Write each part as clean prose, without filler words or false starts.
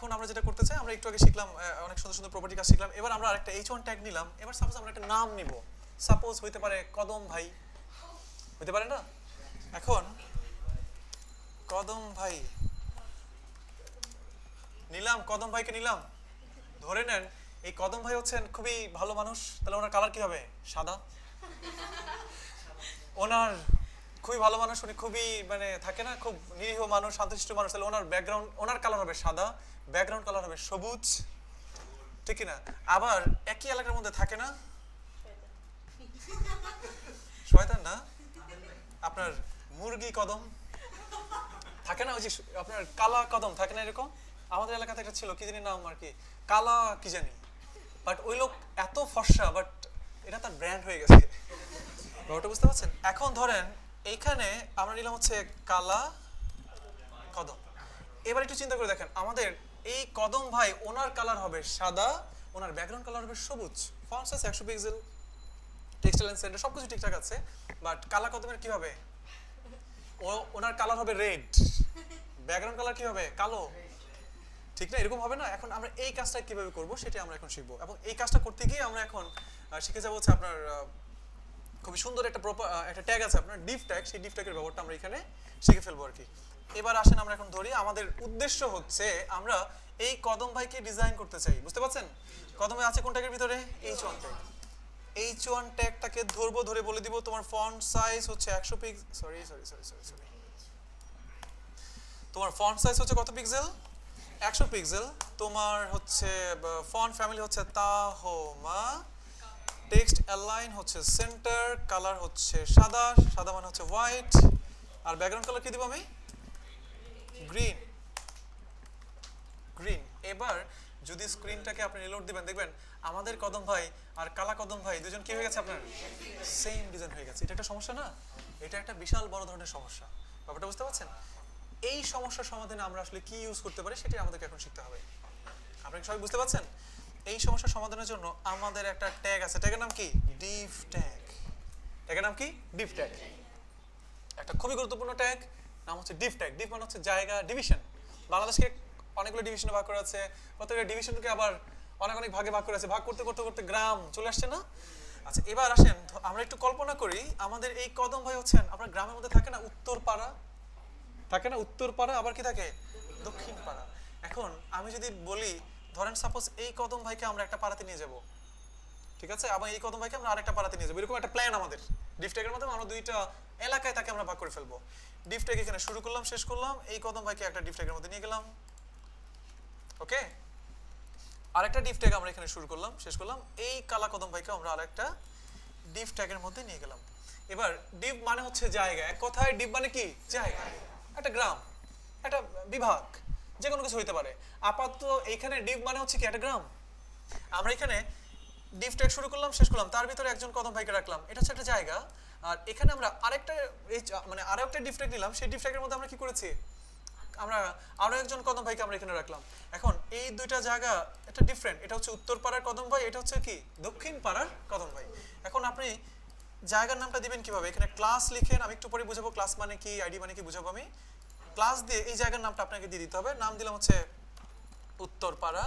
এখন আমরা যেটা করতে চাই, আমরা একটু আগে শিখলাম অনেক সুন্দর সুন্দর প্রপার্টি কাজ শিখলাম। এবার আমরা আরেকটা h1 ট্যাগ নিলাম। এবার সাপোজ আমরা একটা নাম নিব, সাপোজ হইতে পারে কদম ভাই, হইতে পারে না? এখন কদম ভাই নিলাম, কদম ভাইকে নিলাম। ধরে নেন এই কদম ভাই হচ্ছেন খুবই ভালো মানুষ, তাহলে ওনার কালার কি হবে? সাদা। ওনার খুবই ভালো মানুষ, উনি খুবই মানে থাকে না খুব নিরীহ মানুষ, শান্তশিষ্ট মানুষ, তাহলে ওনার ব্যাকগ্রাউন্ড, ওনার কালার হবে সাদা, ব্যাকগ্রাউন্ড কালার হবে সবুজ, ঠিক না? আবার একই এলাকার মধ্যে থাকে না শয়তান না আপনার মুরগি কদম থাকে না, ওই যে আপনার কালা কদম থাকে না, এরকম আমাদের এলাকাতে একটা ছিল, কি জানি নাম আর কি, কালা কি জানি, বাট ওই লোক এত ফর্সা, বাট এটা তার ব্র্যান্ড হয়ে গেছে। ব্যাপারটা বুঝতে পারছেন? এখন ধরেন এইখানে আমরা নিলাম হচ্ছে কালা কদম। এবার একটু চিন্তা করে দেখেন, আমাদের এই কদম ভাই ওনার কালার হবে সাদা, ওনার ব্যাকগ্রাউন্ড কালার হবে সবুজ, font size 100 pixel, text line centre সবকিছু ঠিকঠাক আছে, বাট কালা কদমের কি হবে? ওনার কালার হবে রেড, ব্যাকগ্রাউন্ড কালার কি হবে? কালো, ঠিক না? এরকম হবে না? এখন আমরা এই কাজটা কিভাবে করব সেটা আমরা এখন শিখবো, এবং এই কাজটা করতে গিয়ে আমরা এখন শিখে যাবো হচ্ছে আপনার খুবই সুন্দর একটা ট্যাগ আছে আপনার ডিভ ট্যাগ, সেই ডিভ ট্যাগের ব্যবহারটা আমরা এখানে শিখে ফেলবো আর কি। এবার আসেন আমরা এখন ধরি, আমাদের উদ্দেশ্য হচ্ছে আমরা এই কদম ভাইকে ডিজাইন করতে চাই, বুঝতে পারছেন? কদমে আছে কোন ট্যাগের ভিতরে? h1 tag. h1 ট্যাগটাকে ধরবো, ধরে বলে দিব তোমার ফন্ট সাইজ হচ্ছে 100 পিক্সেল, সরি তোমার ফন্ট সাইজ হচ্ছে কত পিক্সেল? 100 পিক্সেল। তোমার হচ্ছে ফন্ট ফ্যামিলি হচ্ছে তাহমা, টেক্সট অ্যালাইন হচ্ছে সেন্টার, কালার হচ্ছে সাদা, সাদা মানে হচ্ছে হোয়াইট, আর ব্যাকগ্রাউন্ড কালার কি দিব আমি? Green, green. এবার যদি স্ক্রিনটাকে আপনি রিলোড দিবেন, দেখবেন আমাদের কদম ভাই আর কালা কদম ভাই দুজন কি হয়ে গেছে? আপনার সেম ডিজাইন হয়ে গেছে। এটা একটা সমস্যা না? এটা একটা বিশাল বড় ধরনের সমস্যা। ব্যাপারটা বুঝতে পারছেন? এই সমস্যার সমাধানে আমরা আসলে কি ইউজ করতে পারি সেটাই আমাদেরকে এখন শিখতে হবে। আপনারা সবাই বুঝতে পারছেন? এই সমস্যার সমাধানের জন্য আমাদের একটা ট্যাগ আছে, ট্যাগের নাম কি? Div tag. ট্যাগের নাম কি? Div tag. একটা খুবই গুরুত্বপূর্ণ ট্যাগ, নাম হচ্ছে ডিভ ট্যাগ। ডিভ মানে হচ্ছে জায়গা, ডিভিশন। বাংলাদেশকে অনেকগুলো ডিভিশনে ভাগ করা আছে, প্রত্যেকটা ডিভিশনকে আবার অনেক অনেক ভাগে ভাগ করা আছে, ভাগ করতে করতে করতে গ্রাম চলে আসছে না? আচ্ছা, এবার আসেন আমরা একটু কল্পনা করি, আমাদের এই কদম ভাই হচ্ছেন আপনার গ্রামের মধ্যে থাকে না উত্তরপাড়া, থাকে না উত্তরপাড়া, আবার কি থাকে দক্ষিণ পাড়া। এখন আমি যদি বলি ধরেন সাপোজ এই কদম ভাইকে আমরা একটা পাড়াতে নিয়ে যাব, ঠিক আছে, আবার এই কদম ভাইকে আমরা আরেকটা পাড়াতে নিয়ে যাবো, এরকম একটা প্ল্যান আমাদের। ডিভ ট্যাগের মাধ্যমে আমরা দুইটা এলাকায় তাকে আমরা ভাগ করে ফেলবো। ডিভ ট্যাগ এখানে শুরু করলাম, শেষ করলাম, এই কদম ভাইকে একটা ডিভ ট্যাগের মধ্যে নিয়ে গেলাম, ওকে, আরেকটা ডিভ ট্যাগ আমরা এখানে শুরু করলাম, শেষ করলাম, এই কালা কদম ভাইকে আমরা আরেকটা ডিভ ট্যাগের মধ্যে নিয়ে গেলাম। এবার ডিভ মানে হচ্ছে জায়গা, এক কথায় ডিভ মানে কি? জায়গা, একটা গ্রাম, একটা বিভাগ, যে কোনো কিছু হইতে পারে। আপাতত এইখানে ডিভ মানে হচ্ছে কি? একটা গ্রাম। আমরা এখানে ডিভ ট্যাগ শুরু করলাম, শেষ করলাম, তার ভিতরে একজন কদম ভাইকে রাখলাম, এটা হচ্ছে একটা জায়গা। আর এখানে আমরা আরেকটা মানে আরো একটা ডিভ ট্যাগ নিলাম, সেই ডিভ ট্যাগের মধ্যে আমরা কি করেছি? আমরা আরো একজন কদম ভাইকে আমরা এখানে রাখলাম। এখন এই দুইটা জায়গা এটা ডিফারেন্ট, এটা হচ্ছে উত্তর পাড়ার কদম ভাই, এটা হচ্ছে কি দক্ষিণ পাড়ার কদম ভাই। এখন আপনি জায়গার নামটা দিবেন কিভাবে? এখানে ক্লাস লিখেন, আমি একটু পরে বুঝাবো ক্লাস মানে কি, আইডি মানে কি বুঝাবো আমি। ক্লাস দিয়ে এই জায়গার নামটা আপনাকে দিয়ে দিতে হবে। নাম দিলাম হচ্ছে উত্তরপাড়া।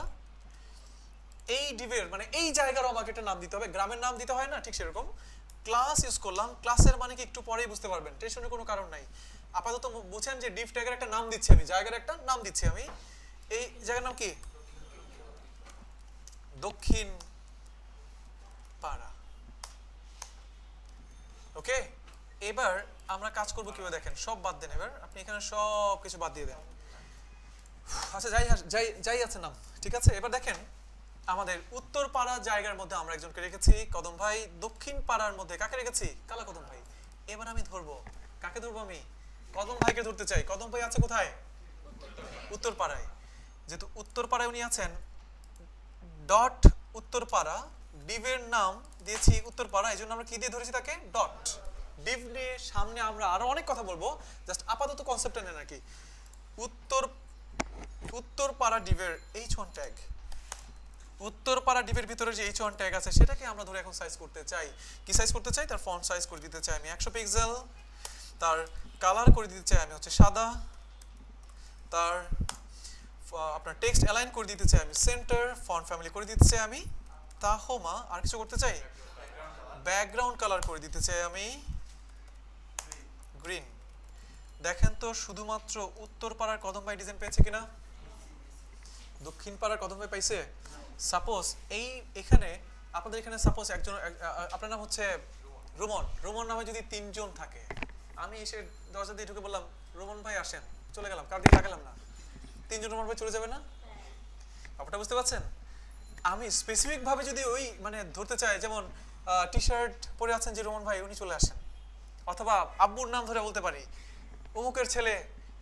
এই ডিভের মানে এই জায়গার আমাকে একটা নাম দিতে হবে, গ্রামের নাম দিতে হয় না, ঠিক সেরকম ক্লাস ইউজ করলাম। ক্লাসের মানে কি একটু পরেই বুঝতে পারবেন, টেনশনের কোনো কারণ নাই। আপাতত বুঝেন যে ডিভ ট্যাগের একটা নাম দিচ্ছি আমি, জায়গার একটা নাম দিচ্ছি আমি। এই জায়গার নাম কি? দক্ষিণ পাড়া, ওকে। এবার আমরা কাজ করবো কিভাবে দেখেন, সব বাদ দেন, এবার আপনি এখানে সব কিছু বাদ দিয়ে দেন। আচ্ছা, যাই আছে নাম, ঠিক আছে। এবার দেখেন আমাদের উত্তর পাড়া জায়গার মধ্যে আমরা একজনকে রেখেছি কদম ভাই, দক্ষিণ পাড়ার মধ্যে কাকে রেখেছি? কালা কদম ভাই। এবার আমি ধরবো, কাকে ধরবো? আমি কদম ভাইকে ধরতে চাই। কদম ভাই আছে কোথায়? উত্তর পাড়ায়। যেহেতু উত্তর পাড়ায় উনি আছেন, ডট উত্তর পাড়া, ডিভের নাম দিয়েছি উত্তর পাড়া, এই জন্য আমরা কি দিয়ে ধরেছি তাকে? ডট। ডিভ নিয়ে সামনে আমরা আরো অনেক কথা বলবো, জাস্ট আপাতত কনসেপ্টটা নেন আর কি। উত্তর পাড়া ডিভের h1 ট্যাগ, উত্তর পাড়া ডিভের ভিতরে যে h1 ট্যাগ আছে সেটাকে আমরা ধরে এখন সাইজ করতে চাই। কি সাইজ করতে চাই? তার ফন্ট সাইজ করে দিতে চাই আমি 100 পিক্সেল, তার কালার করে দিতে চাই আমি হচ্ছে সাদা, তার আপনার টেক্সট অ্যালাইন করে দিতে চাই আমি সেন্টার, ফন্ট ফ্যামিলি করে দিতে চাই আমি তাহমা, আর কিছু করতে চাই ব্যাকগ্রাউন্ড কালার করে দিতে চাই আমি গ্রিন। দেখেন তো শুধুমাত্র উত্তর পাড়ার কদম ভাই ডিজাইন পেয়েছে কিনা, দক্ষিণ পাড়ার কদম ভাই পাইছে? সাপোজ এখানে আপনাদের এখানে সাপোজ একজন আপনার নাম হচ্ছে রোমন, রোমন নামে যদি 3 জন থাকে, আমি এসে দরজা দিয়ে ঢুকে বললাম রোমন ভাই আসেন, চলে গেলাম, কার দিকে তাকালাম না, 3 জন রোমন ভাই চলে যাবে না? ব্যাপারটা বুঝতে পারছেন? আমি স্পেসিফিক ভাবে যদি ওই মানে ধরতে চাই, যেমন টি শার্ট পরে আছেন যে রোমন ভাই, উনি চলে আসেন, অথবা আব্বুর নাম ধরে বলতে পারি অমুকের ছেলে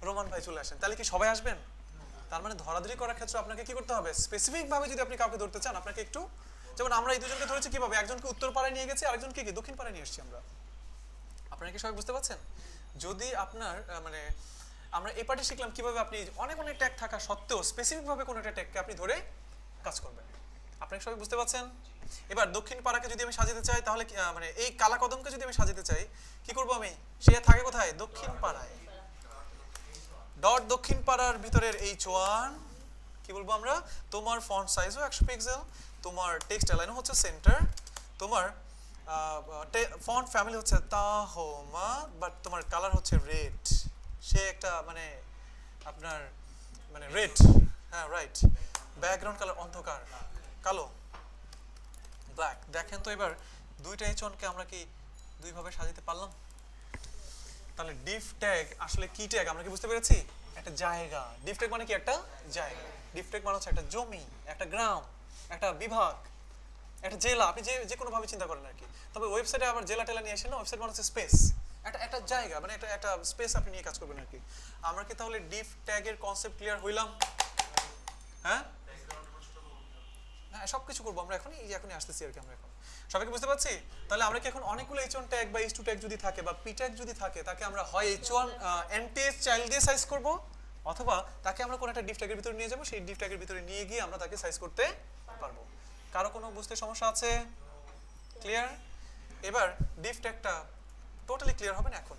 রোমান ভাই চলে আসেন, তাহলে কি সবাই আসবেন? তার মানে ধরাধরি করার ক্ষেত্রে আপনাকে কি করতে হবে, স্পেসিফিক ভাবে যদি আপনি কাউকে ধরতে চান আপনাকে একটু, যেমন আমরা এই দুজনকে ধরেছি কিভাবে, একজনকে উত্তর পাড়ায় নিয়ে গেছি, আরেকজনকে কি দক্ষিণ পাড়ায় নিয়ে এসেছি আমরা। আপনারা কি সবাই বুঝতে পারছেন? যদি আপনার মানে আমরা এই পার্টে শিখলাম কিভাবে আপনি অনেক অনেক ট্যাগ থাকা সত্ত্বেও স্পেসিফিক ভাবে কোনো একটা ট্যাগকে আপনি ধরে কাজ করবেন। আপনারা সবাই বুঝতে পারছেন? এবার দক্ষিণ পাড়াকে যদি আমি সাজাতে চাই তাহলে মানে এই কালা কদমকে যদি আমি সাজাতে চাই কি করব আমি, সে থাকে কোথায়, দক্ষিণ পাড়ায়, ডট দক্ষিণ পাড়ার ভিতরের H1 কি বলবো আমরা, তোমার ফন্ট সাইজও 100 পিক্সেল, তোমার টেক্সট অ্যালাইনও হচ্ছে সেন্টার, তোমার ফন্ট ফ্যামিলি হচ্ছে তাহমা, বাট তোমার কালার হচ্ছে রেড, সে একটা মানে আপনার মানে রেড, হ্যাঁ রাইট, ব্যাকগ্রাউন্ড কালার অন্ধকার কালো ব্ল্যাক। দেখেন তো এবার দুইটা H1 কে আমরা কি দুই ভাবে সাজাতে পারলাম? তাহলে ডিফ ট্যাগ আসলে কি ট্যাগ আমরা কি বুঝতে পেরেছি? একটা জায়গা। ডিফ ট্যাগ মানে কি, একটা জায়গা। ডিফ ট্যাগ মানে হচ্ছে একটা জমি, একটা গ্রাম, একটা বিভাগ, একটা জেলা, আপনি যে কোনো ভাবে চিন্তা করেন আর কি। তবে ওয়েবসাইটে আবার জেলা টেলা নিয়ে আসেন না, ওয়েবসাইট মানে হচ্ছে স্পেস, একটা জায়গা মানে একটা স্পেস আপনি নিয়ে কাজ করবেন আর কি। আমরা কি তাহলে ডিফ ট্যাগের কনসেপ্ট ক্লিয়ার হইলাম? হ্যাঁ হ্যাঁ সবকিছু করবো আমরা এখনই আসতেছি আর কি। আমরা এখন সবাইকে বুঝতে পারছি? তাহলে আমরা কি এখন অনেকগুলো H1 ট্যাগ বা H2 ট্যাগ যদি থাকে বা P ট্যাগ যদি থাকে, তাকে আমরা হয় H1 এনটিএস চাইল্ড দিয়ে সাইজ করব, অথবা তাকে আমরা কোন একটা ডিফ ট্যাগের ভিতরে নিয়ে যাব, সেই ডিফ ট্যাগের ভিতরে নিয়ে গিয়ে আমরা তাকে সাইজ করতে পারবো। কারো কোনো বুঝতে সমস্যা আছে? ক্লিয়ার? এবার ডিফ ট্যাগটা টোটালি ক্লিয়ার হবে না এখন।